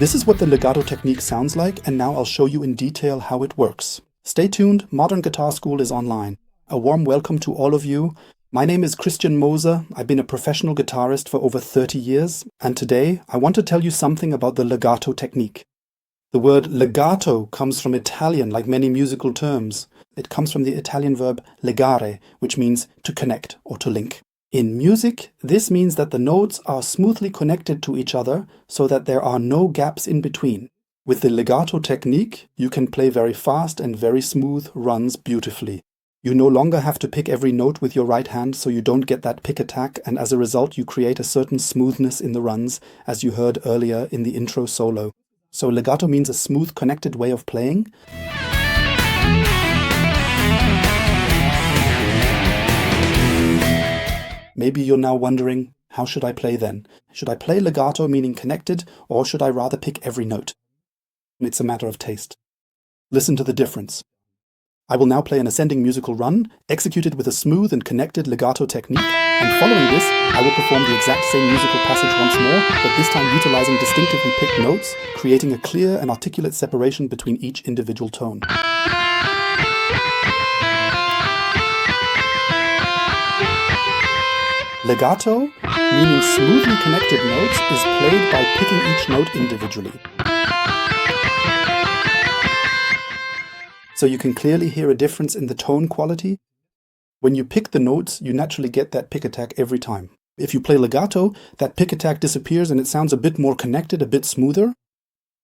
This is what the legato technique sounds like, and now I'll show you in detail how it works. Stay tuned, Modern Guitar School is online. A warm welcome to all of you. My name is Christian Moser. I've been a professional guitarist for over 30 years, and today I want to tell you something about the legato technique. The word legato comes from Italian, like many musical terms. It comes from the Italian verb legare, which means to connect or to link. In music, this means that the notes are smoothly connected to each other so that there are no gaps in between. With the legato technique, you can play very fast and very smooth runs beautifully. You no longer have to pick every note with your right hand, so you don't get that pick attack, and as a result you create a certain smoothness in the runs, as you heard earlier in the intro solo. So legato means a smooth, connected way of playing. Maybe you're now wondering, how should I play then? Should I play legato, meaning connected, or should I rather pick every note? It's a matter of taste. Listen to the difference. I will now play an ascending musical run, executed with a smooth and connected legato technique, and following this, I will perform the exact same musical passage once more, but this time utilizing distinctively picked notes, creating a clear and articulate separation between each individual tone. Legato, meaning smoothly connected notes, is played by picking each note individually. So you can clearly hear a difference in the tone quality. When you pick the notes, you naturally get that pick attack every time. If you play legato, that pick attack disappears and it sounds a bit more connected, a bit smoother.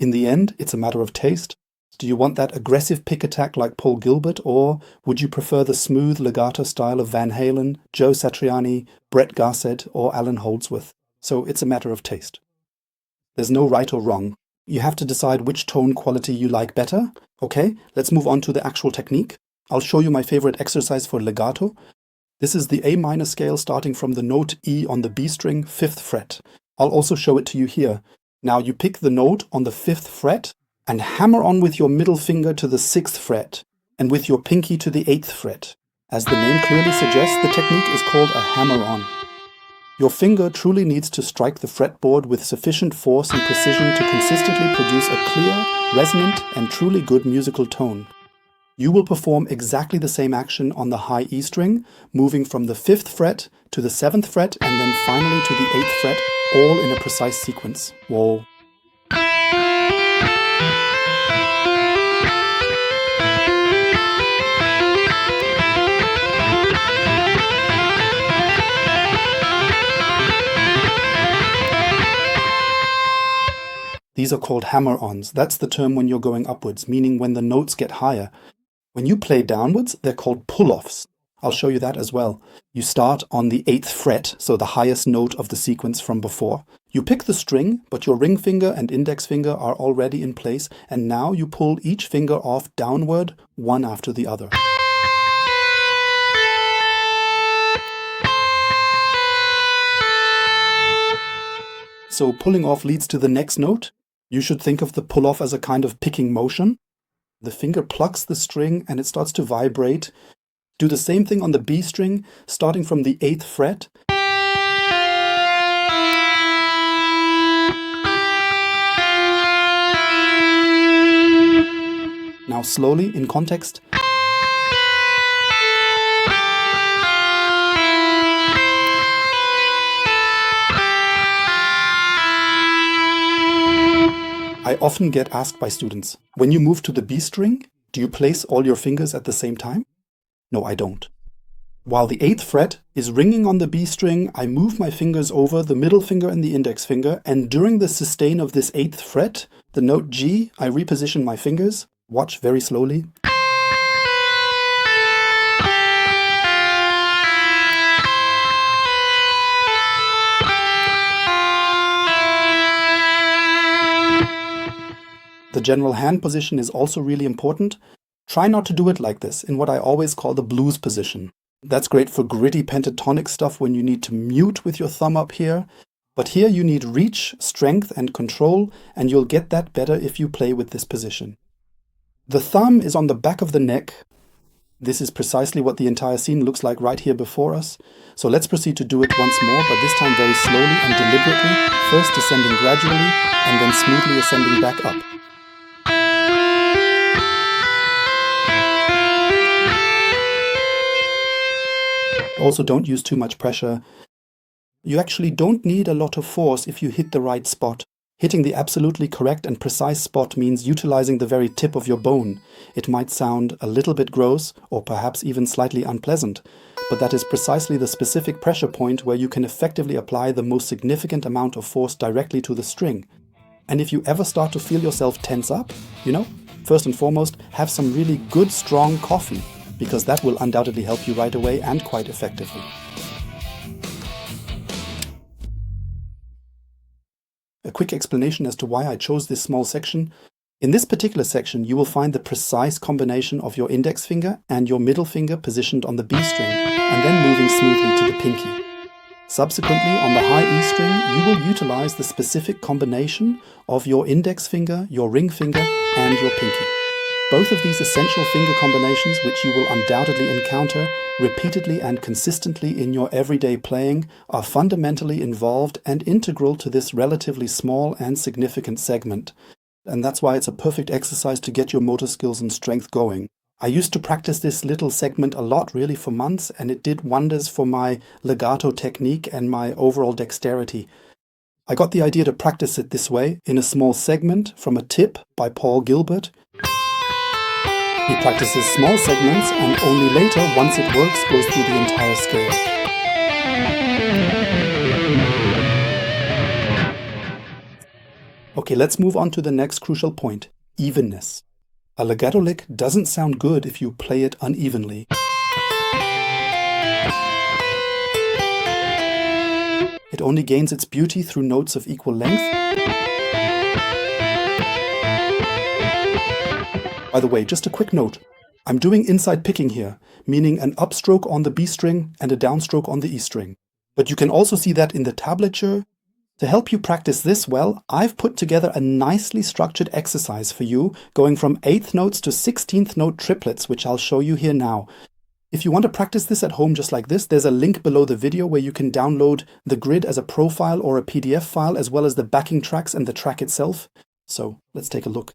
In the end, it's a matter of taste. Do you want that aggressive pick attack like Paul Gilbert, or would you prefer the smooth legato style of Van Halen, Joe Satriani, Brett Garsed, or Alan Holdsworth? So it's a matter of taste. There's no right or wrong. You have to decide which tone quality you like better. Okay, let's move on to the actual technique. I'll show you my favorite exercise for legato. This is the A minor scale starting from the note E on the B string, 5th fret. I'll also show it to you here. Now you pick the note on the 5th fret and hammer on with your middle finger to the 6th fret and with your pinky to the 8th fret. As the name clearly suggests, the technique is called a hammer-on. Your finger truly needs to strike the fretboard with sufficient force and precision to consistently produce a clear, resonant, and truly good musical tone. You will perform exactly the same action on the high E string, moving from the 5th fret to the 7th fret and then finally to the 8th fret, all in a precise sequence. Whoa. These are called hammer-ons. That's the term when you're going upwards, meaning when the notes get higher. When you play downwards, they're called pull-offs. I'll show you that as well. You start on the 8th fret, so the highest note of the sequence from before. You pick the string, but your ring finger and index finger are already in place, and now you pull each finger off downward, one after the other. So pulling off leads to the next note. You should think of the pull-off as a kind of picking motion. The finger plucks the string and it starts to vibrate. Do the same thing on the B string, starting from the 8th fret. Now slowly, in context. I often get asked by students, when you move to the B string, do you place all your fingers at the same time? No, I don't. While the 8th fret is ringing on the B string, I move my fingers over the middle finger and the index finger, and during the sustain of this 8th fret, the note G, I reposition my fingers. Watch very slowly. The general hand position is also really important. Try not to do it like this, in what I always call the blues position. That's great for gritty pentatonic stuff when you need to mute with your thumb up here. But here you need reach, strength, and control, and you'll get that better if you play with this position. The thumb is on the back of the neck, This is precisely what the entire scene looks like right here before us. So let's proceed to do it once more, but this time very slowly and deliberately, first descending gradually and then smoothly ascending back up. Also, don't use too much pressure. You actually don't need a lot of force if you hit the right spot. Hitting the absolutely correct and precise spot means utilizing the very tip of your bone. It might sound a little bit gross or perhaps even slightly unpleasant, but that is precisely the specific pressure point where you can effectively apply the most significant amount of force directly to the string. And if you ever start to feel yourself tense up, first and foremost, have some really good strong coffee, because that will undoubtedly help you right away and quite effectively. A quick explanation as to why I chose this small section. In this particular section, you will find the precise combination of your index finger and your middle finger positioned on the B string and then moving smoothly to the pinky. Subsequently, on the high E string, you will utilize the specific combination of your index finger, your ring finger, and your pinky. Both of these essential finger combinations, which you will undoubtedly encounter repeatedly and consistently in your everyday playing, are fundamentally involved and integral to this relatively small and significant segment. And that's why it's a perfect exercise to get your motor skills and strength going. I used to practice this little segment a lot, really for months, and it did wonders for my legato technique and my overall dexterity. I got the idea to practice it this way in a small segment from a tip by Paul Gilbert. He practices small segments and only later, once it works, goes through the entire scale. Okay, let's move on to the next crucial point, evenness. A legato lick doesn't sound good if you play it unevenly. It only gains its beauty through notes of equal length. By the way, just a quick note. I'm doing inside picking here, meaning an upstroke on the B string and a downstroke on the E string. But you can also see that in the tablature. To help you practice this well, I've put together a nicely structured exercise for you, going from 8th notes to 16th note triplets, which I'll show you here now. If you want to practice this at home just like this, there's a link below the video where you can download the grid as a profile or a PDF file, as well as the backing tracks and the track itself. So let's take a look.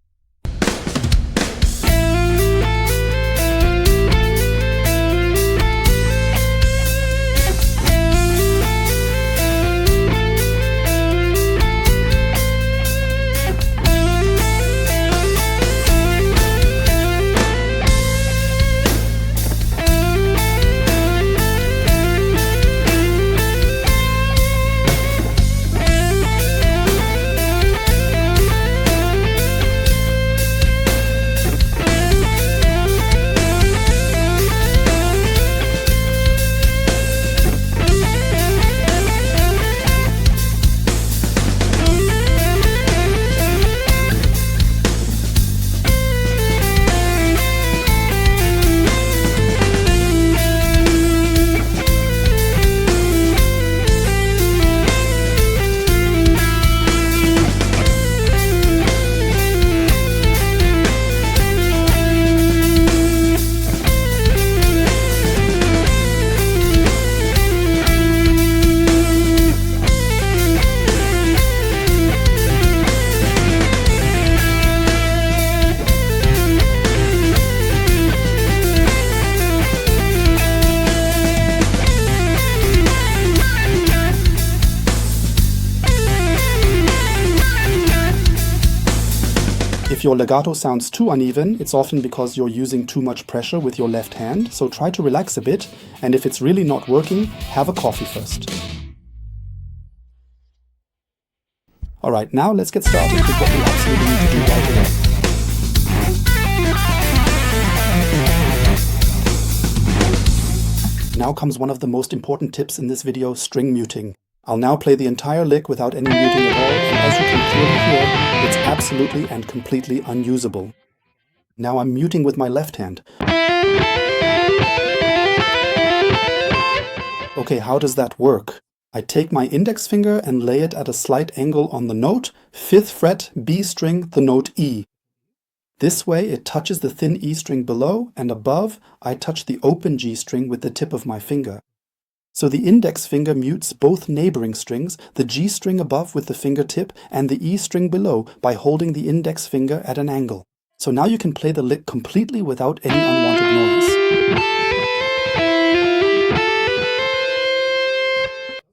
If your legato sounds too uneven, it's often because you're using too much pressure with your left hand, so try to relax a bit, and if it's really not working, have a coffee first. Alright, now let's get started with what we absolutely need to do right away. Now comes one of the most important tips in this video, string muting. I'll now play the entire lick without any muting at all, and as you can clearly hear, it's absolutely and completely unusable. Now I'm muting with my left hand. Okay, how does that work? I take my index finger and lay it at a slight angle on the note, 5th fret, B string, the note E. This way it touches the thin E string below, and above I touch the open G string with the tip of my finger. So the index finger mutes both neighboring strings, the G string above with the fingertip and the E string below, by holding the index finger at an angle. So now you can play the lick completely without any unwanted noise.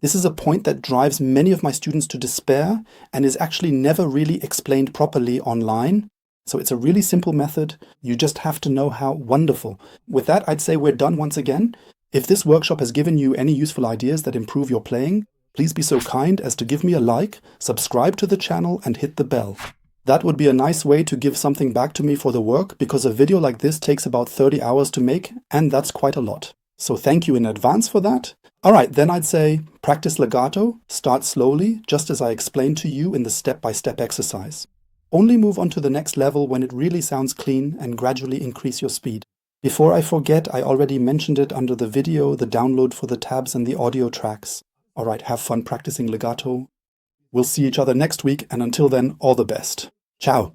This is a point that drives many of my students to despair and is actually never really explained properly online. So it's a really simple method. You just have to know how. Wonderful. With that, I'd say we're done once again. If this workshop has given you any useful ideas that improve your playing, please be so kind as to give me a like, subscribe to the channel, and hit the bell. That would be a nice way to give something back to me for the work, because a video like this takes about 30 hours to make, and that's quite a lot. So thank you in advance for that. Alright, then I'd say practice legato, start slowly, just as I explained to you in the step-by-step exercise. Only move on to the next level when it really sounds clean, and gradually increase your speed. Before I forget, I already mentioned it under the video, the download for the tabs and the audio tracks. Alright, have fun practicing legato. We'll see each other next week, and until then, all the best. Ciao!